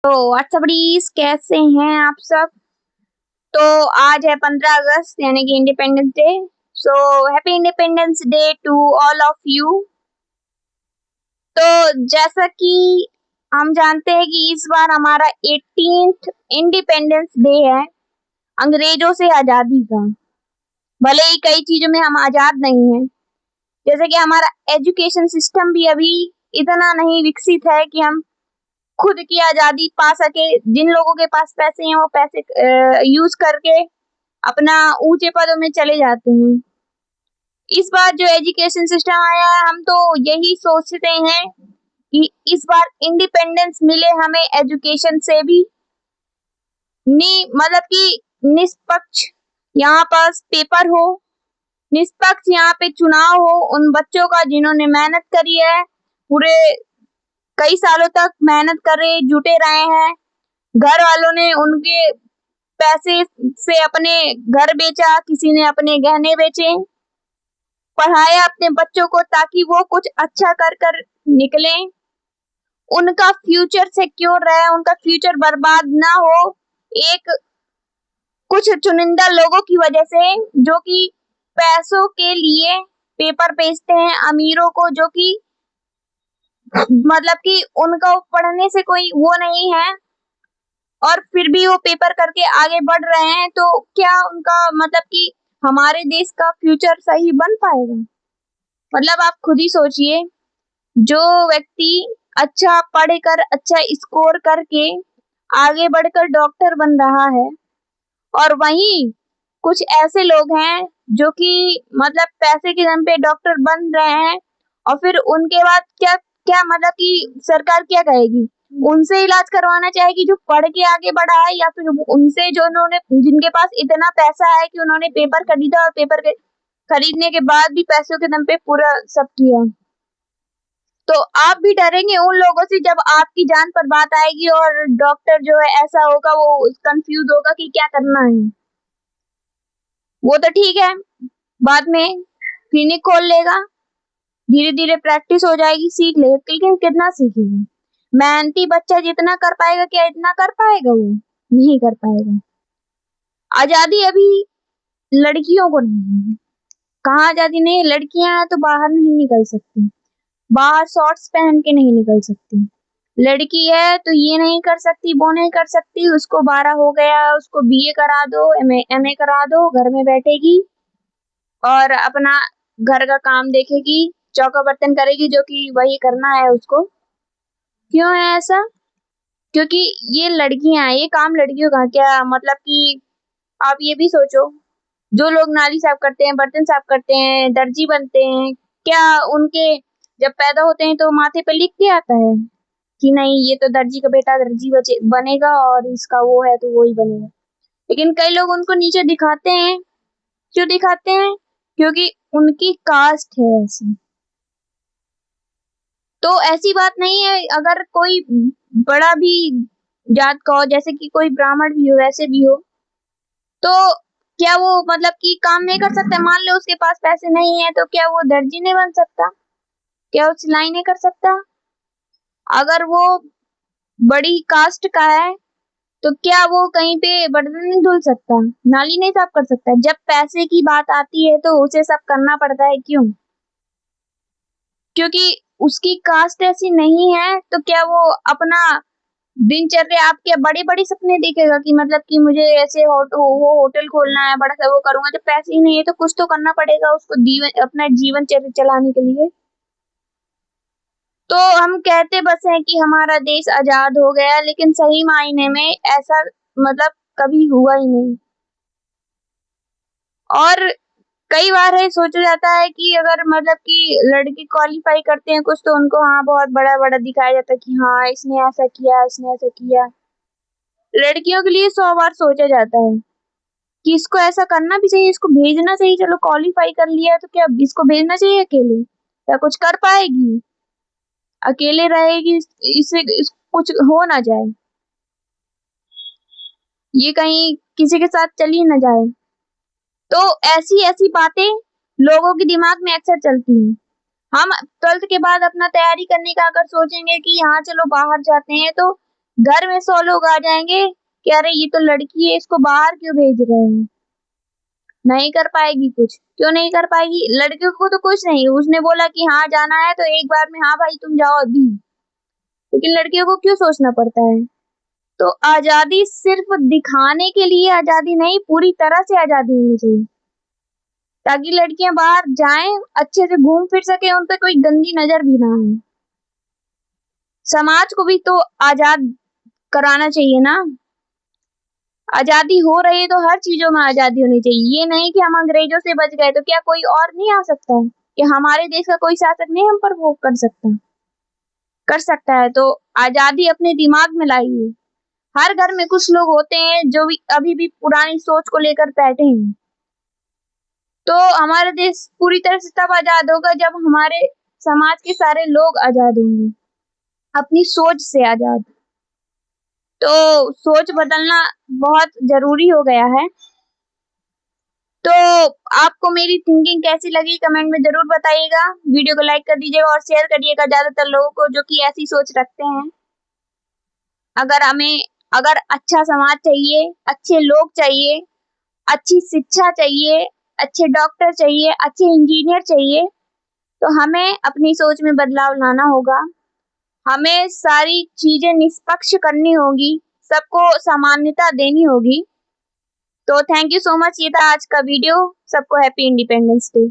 तो व्हाट्सअपीज कैसे हैं आप सब। तो आज है 15 अगस्त यानी कि independence day. So happy independence day to all of you. तो जैसा कि हम जानते हैं कि इस बार हमारा 18th इंडिपेंडेंस डे है, अंग्रेजों से आजादी का। भले ही कई चीजों में हम आजाद नहीं हैं, जैसे कि हमारा एजुकेशन सिस्टम भी अभी इतना नहीं विकसित है कि हम खुद की आजादी पा सके। जिन लोगों के पास पैसे हैं वो पैसे यूज करके अपना ऊंचे पदों में चले जाते हैं। इस बार जो एजुकेशन सिस्टम आया है, हम तो यही सोचते हैं कि इस बार इंडिपेंडेंस मिले हमें एजुकेशन से भी मतलब कि निष्पक्ष यहाँ पर पेपर हो, निष्पक्ष यहाँ पे चुनाव हो उन बच्चों का जिन्होंने मेहनत करी है, पूरे कई सालों तक मेहनत कर रहे जुटे रहे हैं। घर वालों ने उनके पैसे से अपने घर बेचा, किसी ने अपने गहने बेचे, पढ़ाया अपने बच्चों को ताकि वो कुछ अच्छा कर कर निकले, उनका फ्यूचर सिक्योर रहे, उनका फ्यूचर बर्बाद ना हो एक कुछ चुनिंदा लोगों की वजह से, जो कि पैसों के लिए पेपर बेचते हैं अमीरों को, जो कि मतलब कि उनका पढ़ने से कोई वो नहीं है और फिर भी वो पेपर करके आगे बढ़ रहे हैं। तो क्या उनका मतलब कि हमारे देश का फ्यूचर सही बन पाएगा? मतलब आप खुद ही सोचिए, जो व्यक्ति अच्छा पढ़कर अच्छा स्कोर करके आगे बढ़कर डॉक्टर बन रहा है, और वहीं कुछ ऐसे लोग हैं जो कि मतलब पैसे के दम पे डॉक्टर बन रहे हैं, और फिर उनके बाद क्या क्या मतलब कि सरकार क्या कहेगी? उनसे इलाज करवाना चाहेगी जो पढ़ के आगे बढ़ा है, या फिर उनसे जो उन्होंने जिनके पास इतना पैसा है कि उन्होंने पेपर खरीदा और पेपर के खरीदने के बाद भी पैसों के दम पे पूरा सब किया। तो आप भी डरेंगे उन लोगों से जब आपकी जान पर बात आएगी और डॉक्टर जो है ऐसा होगा, वो कंफ्यूज होगा कि क्या करना है। वो तो ठीक है, बाद में क्लिनिक खोल लेगा, धीरे धीरे प्रैक्टिस हो जाएगी, सीख लेगा, लेकिन कितना सीखेगा? मेहनती बच्चा जितना कर पाएगा क्या इतना कर पाएगा? वो नहीं कर पाएगा। आजादी अभी लड़कियों को नहीं है। कहाँ आजादी नहीं? लड़कियां हैं तो बाहर नहीं निकल सकती, बाहर शॉर्ट्स पहन के नहीं निकल सकती। लड़की है तो ये नहीं कर सकती, वो नहीं कर सकती, उसको 12 हो गया, उसको बीए करा दो, एमए करा दो, घर में बैठेगी और अपना घर का काम देखेगी, चौका बर्तन करेगी, जो कि वही करना है उसको। क्यों है ऐसा? क्योंकि ये लड़कियां हैं, ये काम लड़कियों का। क्या मतलब कि आप ये भी सोचो, जो लोग नाली साफ करते हैं, बर्तन साफ करते हैं, दर्जी बनते हैं, क्या उनके जब पैदा होते हैं तो माथे पे लिख के आता है कि नहीं ये तो दर्जी का बेटा दर्जी बनेगा और इसका वो है तो वो ही बनेगा? लेकिन कई लोग उनको नीचे दिखाते हैं। क्यों दिखाते हैं? क्योंकि उनकी कास्ट है ऐसी। तो ऐसी बात नहीं है, अगर कोई बड़ा भी जात का हो, जैसे कि कोई ब्राह्मण भी हो, वैसे भी हो, तो क्या वो मतलब कि काम नहीं कर सकता? मान लो उसके पास पैसे नहीं है, तो क्या वो दर्जी नहीं बन सकता? क्या वो सिलाई नहीं कर सकता? अगर वो बड़ी कास्ट का है तो क्या वो कहीं पे बर्तन नहीं धुल सकता, नाली नहीं साफ कर सकता? जब पैसे की बात आती है तो उसे सब करना पड़ता है। क्यों? क्योंकि उसकी कास्ट ऐसी नहीं है। तो क्या वो अपना दिनचर्या, आप क्या बड़े बड़े सपने देखेगा कि मतलब कि मुझे ऐसे वो होटल खोलना है, बड़ा सा वो करूंगा? जब पैसे ही नहीं है तो कुछ तो करना पड़ेगा उसको अपना जीवन चलाने के लिए। तो हम कहते बस हैं कि हमारा देश आजाद हो गया, लेकिन सही मायने में ऐसा मतलब कभी हुआ ही नहीं। और कई बार है सोचा जाता है कि अगर मतलब कि लड़के क्वालिफाई करते हैं कुछ, तो उनको हाँ बहुत बड़ा बड़ा दिखाया जाता है कि हाँ इसने ऐसा किया, इसने ऐसा किया। लड़कियों के लिए 100 बार सोचा जाता है कि इसको ऐसा करना भी चाहिए, इसको भेजना चाहिए। चलो क्वालिफाई कर लिया तो क्या इसको भेजना चाहिए अकेले? क्या कुछ कर पाएगी? अकेले रहेगी, कुछ हो ना जाए, ये कहीं किसी के साथ चली ना जाए। तो ऐसी ऐसी बातें लोगों के दिमाग में अक्सर चलती हैं। हम 12th के बाद अपना तैयारी करने का अगर सोचेंगे कि हाँ चलो बाहर जाते हैं, तो घर में 100 लोग आ जाएंगे कि अरे ये तो लड़की है, इसको बाहर क्यों भेज रहे हो। नहीं कर पाएगी कुछ। क्यों नहीं कर पाएगी? लड़कियों को तो कुछ नहीं, उसने बोला कि हाँ जाना है तो एक बार में हाँ भाई तुम जाओ अभी। लेकिन लड़कियों को क्यों सोचना पड़ता है? तो आजादी सिर्फ दिखाने के लिए आजादी नहीं, पूरी तरह से आजादी होनी चाहिए, ताकि लड़कियां बाहर जाएं, अच्छे से घूम फिर सके, उन पे कोई गंदी नजर भी ना आए। समाज को भी तो आजाद कराना चाहिए ना। आजादी हो रही है तो हर चीजों में आजादी होनी चाहिए। ये नहीं कि हम अंग्रेजों से बच गए तो क्या कोई और नहीं आ सकता है? कि हमारे देश का कोई शासक नहीं हम पर वो कर सकता है। तो आजादी अपने दिमाग में लाइए। हर घर में कुछ लोग होते हैं जो भी अभी भी पुरानी सोच को लेकर बैठे हैं। तो हमारा देश पूरी तरह से तब आजाद होगा जब हमारे समाज के सारे लोग आजाद होंगे, अपनी सोच से आजाद। तो सोच बदलना बहुत जरूरी हो गया है। तो आपको मेरी थिंकिंग कैसी लगी कमेंट में जरूर बताइएगा। वीडियो को लाइक कर दीजिएगा और शेयर करिएगा ज्यादातर लोगों को जो कि ऐसी सोच रखते हैं। अगर अच्छा समाज चाहिए, अच्छे लोग चाहिए, अच्छी शिक्षा चाहिए, अच्छे डॉक्टर चाहिए, अच्छे इंजीनियर चाहिए, तो हमें अपनी सोच में बदलाव लाना होगा। हमें सारी चीजें निष्पक्ष करनी होगी, सबको सामान्यता देनी होगी। तो थैंक यू सो मच। ये था आज का वीडियो। सबको हैप्पी इंडिपेंडेंस डे।